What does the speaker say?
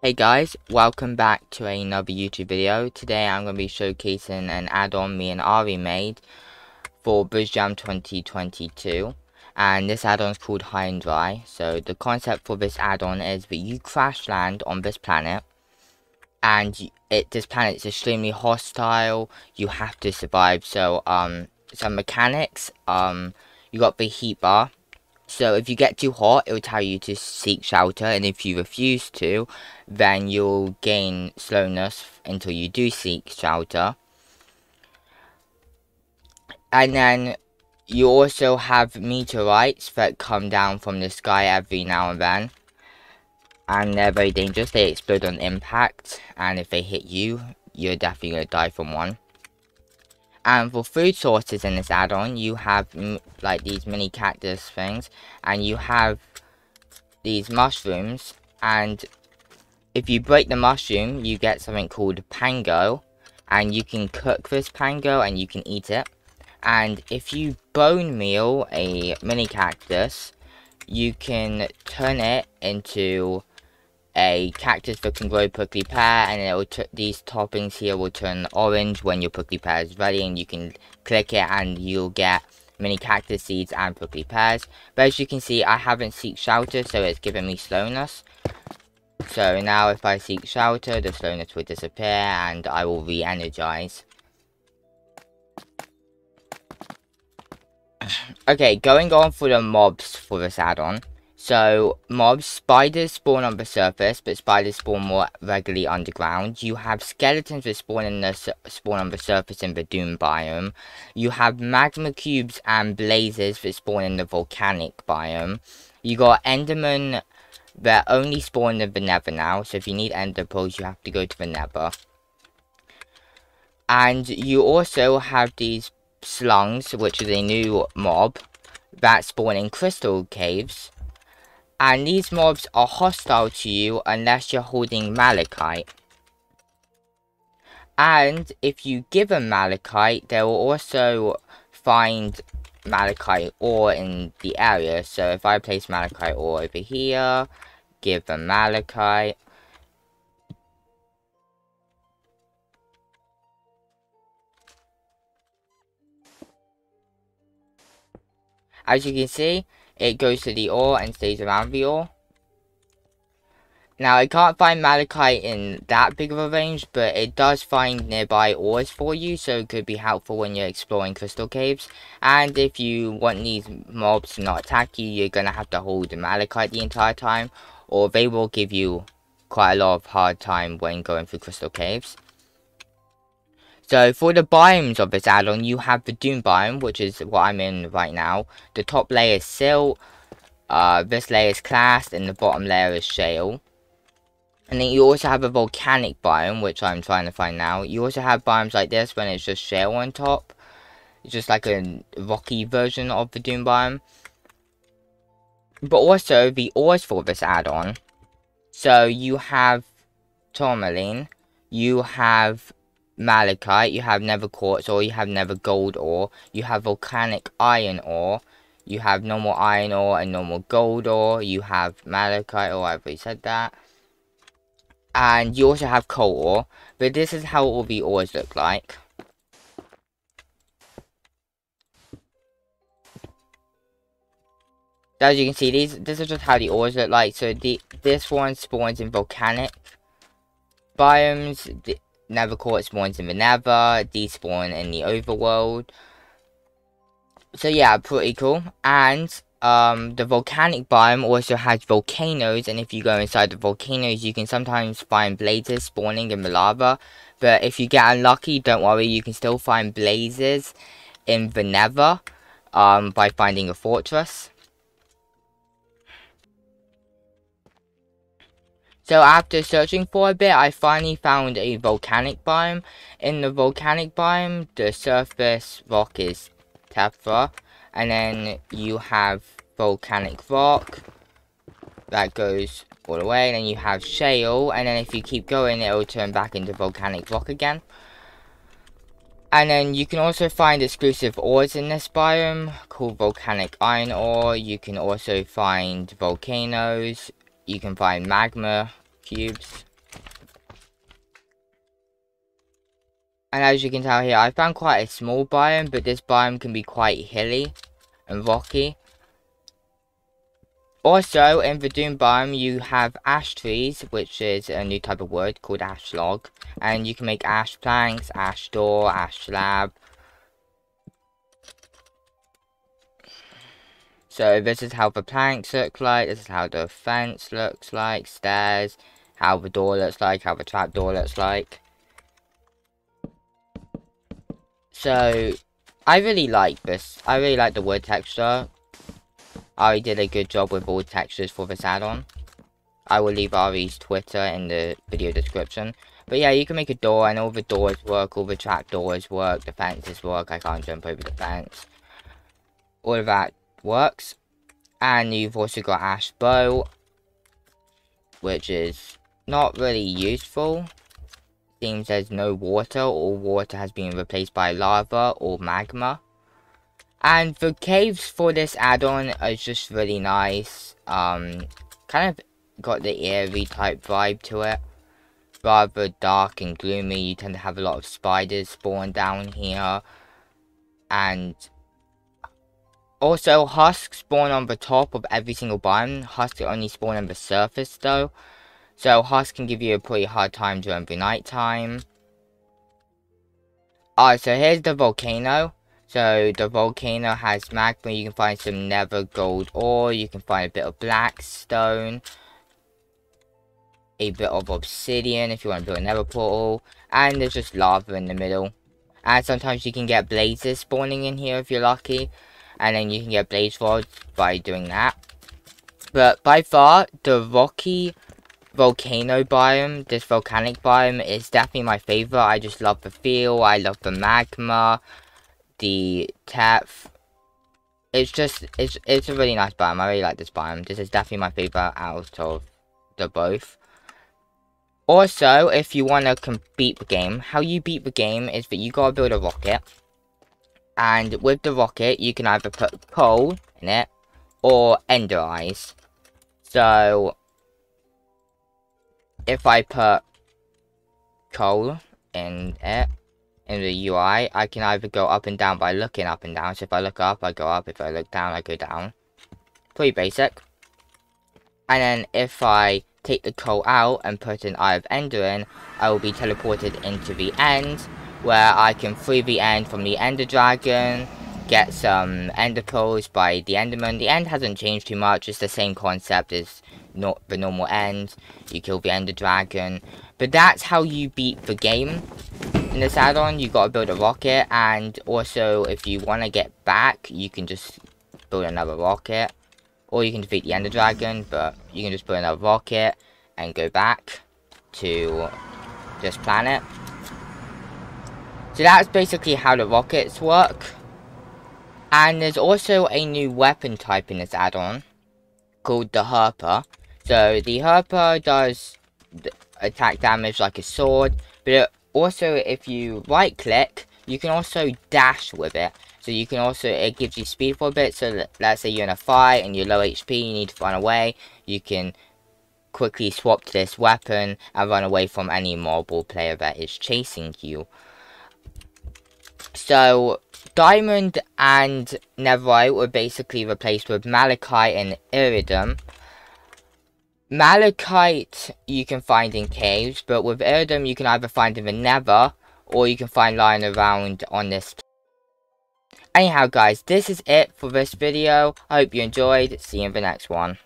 Hey guys, welcome back to another YouTube video. Today I'm going to be showcasing an add-on me and Ari made for BridgeJam 2022. And this add-on is called High and Dry. So the concept for this add-on is that you crash land on this planet. And this planet is extremely hostile. You have to survive. So some mechanics. You got the heat bar. So if you get too hot, it will tell you to seek shelter, and if you refuse to, then you'll gain slowness until you do seek shelter. And then you also have meteorites that come down from the sky every now and then. And they're very dangerous, they explode on impact, and if they hit you, you're definitely going to die from one. And for food sources in this add-on, you have like these mini cactus things, and you have these mushrooms, and if you break the mushroom, you get something called pango, and you can cook this pango and you can eat it. And if you bone meal a mini cactus, you can turn it into a cactus that can grow prickly pear, and it will these toppings here will turn orange when your prickly pear is ready, and you can click it and you'll get mini cactus seeds and prickly pears. But as you can see, I haven't seeked shelter, so it's giving me slowness. So now if I seek shelter, the slowness will disappear and I will re-energize. Okay, going on for the mobs for this add-on. So, mobs, spiders spawn on the surface, but spiders spawn more regularly underground. You have skeletons that spawn on the surface in the Doom biome. You have magma cubes and blazes that spawn in the volcanic biome. You got endermen that only spawn in the nether now, so if you need ender pearls, you have to go to the nether. And you also have these slungs, which is a new mob, that spawn in crystal caves. And these mobs are hostile to you unless you're holding malachite. And if you give them malachite, they will also find malachite ore in the area. So if I place malachite ore over here, give them malachite. As you can see, it goes to the ore and stays around the ore. Now, I can't find malachite in that big of a range, but it does find nearby ores for you, so it could be helpful when you're exploring crystal caves. And if you want these mobs to not attack you, you're going to have to hold the malachite the entire time, or they will give you quite a lot of hard time when going through crystal caves. So, for the biomes of this add-on, you have the Doom biome, which is what I'm in right now. The top layer is silt, this layer is clast, and the bottom layer is shale. And then you also have a volcanic biome, which I'm trying to find now. You also have biomes like this when it's just shale on top. It's just like a rocky version of the Doom biome. But also the ores for this add-on. So you have tourmaline, you have malachite, you have nether quartz ore, you have nether gold ore, you have volcanic iron ore, you have normal iron ore and normal gold ore, you have malachite ore, I've already said that. And you also have coal ore, but this is how all the ores look like. So as you can see, this is just how the ores look like. So this one spawns in volcanic biomes, the nether quartz spawns in the nether, these spawn in the overworld. So yeah, pretty cool. And the volcanic biome also has volcanoes, and if you go inside the volcanoes, you can sometimes find blazes spawning in the lava. But if you get unlucky, don't worry, you can still find blazes in the nether by finding a fortress. So after searching for a bit, I finally found a volcanic biome. In the volcanic biome, the surface rock is tephra. And then you have volcanic rock that goes all the way, and then you have shale, and then if you keep going, it will turn back into volcanic rock again. And then you can also find exclusive ores in this biome called volcanic iron ore. You can also find volcanoes, you can find magma cubes. And as you can tell here, I found quite a small biome, but this biome can be quite hilly and rocky. Also, in the Doom biome, you have ash trees, which is a new type of wood called ash log. And you can make ash planks, ash door, ash slab. So this is how the planks look like, this is how the fence looks like, stairs, how the door looks like, how the trapdoor looks like. So, I really like this. I really like the wood texture. Ari did a good job with all textures for this add-on. I will leave Ari's Twitter in the video description. But yeah, you can make a door and all the doors work, all the trapdoors work, the fences work. I can't jump over the fence. All of that works. And you've also got ash bow, which is not really useful. Seems there's no water, or water has been replaced by lava or magma. And the caves for this add-on are just really nice. Kind of got the eerie type vibe to it. Rather dark and gloomy. You tend to have a lot of spiders spawn down here. And also husks spawn on the top of every single biome. Husks only spawn on the surface though. So husks can give you a pretty hard time during the night time. Alright, so here's the volcano. So the volcano has magma. You can find some nether gold ore. You can find a bit of black stone. A bit of obsidian if you want to build a nether portal. And there's just lava in the middle. And sometimes you can get blazes spawning in here if you're lucky. And then you can get blaze rods by doing that. But by far, the rocky volcano biome, this volcanic biome, is definitely my favorite. I just love the feel. I love the magma. The depth. It's a really nice biome. I really like this biome. This is definitely my favorite out of the both. Also, if you want to beat the game, how you beat the game is that you gotta build a rocket. And with the rocket, you can either put coal in it or ender eyes. So, if I put coal in it, in the UI, I can either go up and down by looking up and down. So if I look up, I go up. If I look down, I go down. Pretty basic. And then if I take the coal out and put an Eye of Ender in, I will be teleported into the end, where I can free the end from the Ender Dragon, get some Ender Pearls by the Enderman. The end hasn't changed too much. It's the same concept as the normal end. You kill the Ender Dragon. But that's how you beat the game. In this add-on, you gotta build a rocket, and also if you wanna get back, you can just build another rocket, or you can defeat the Ender Dragon, but you can just build another rocket and go back to this planet. So that's basically how the rockets work. And there's also a new weapon type in this add-on called the Herper. So the Herper does attack damage like a sword, but also, if you right click, you can also dash with it. So you can also, it gives you speed for a bit. So let's say you're in a fight and you're low HP, you need to run away. You can quickly swap to this weapon and run away from any mobile player that is chasing you. So diamond and netherite were basically replaced with malachite and iridium. Malachite you can find in caves, but with iridium you can either find in the nether, or you can find lying around on this. Anyhow guys, this is it for this video. I hope you enjoyed. See you in the next one.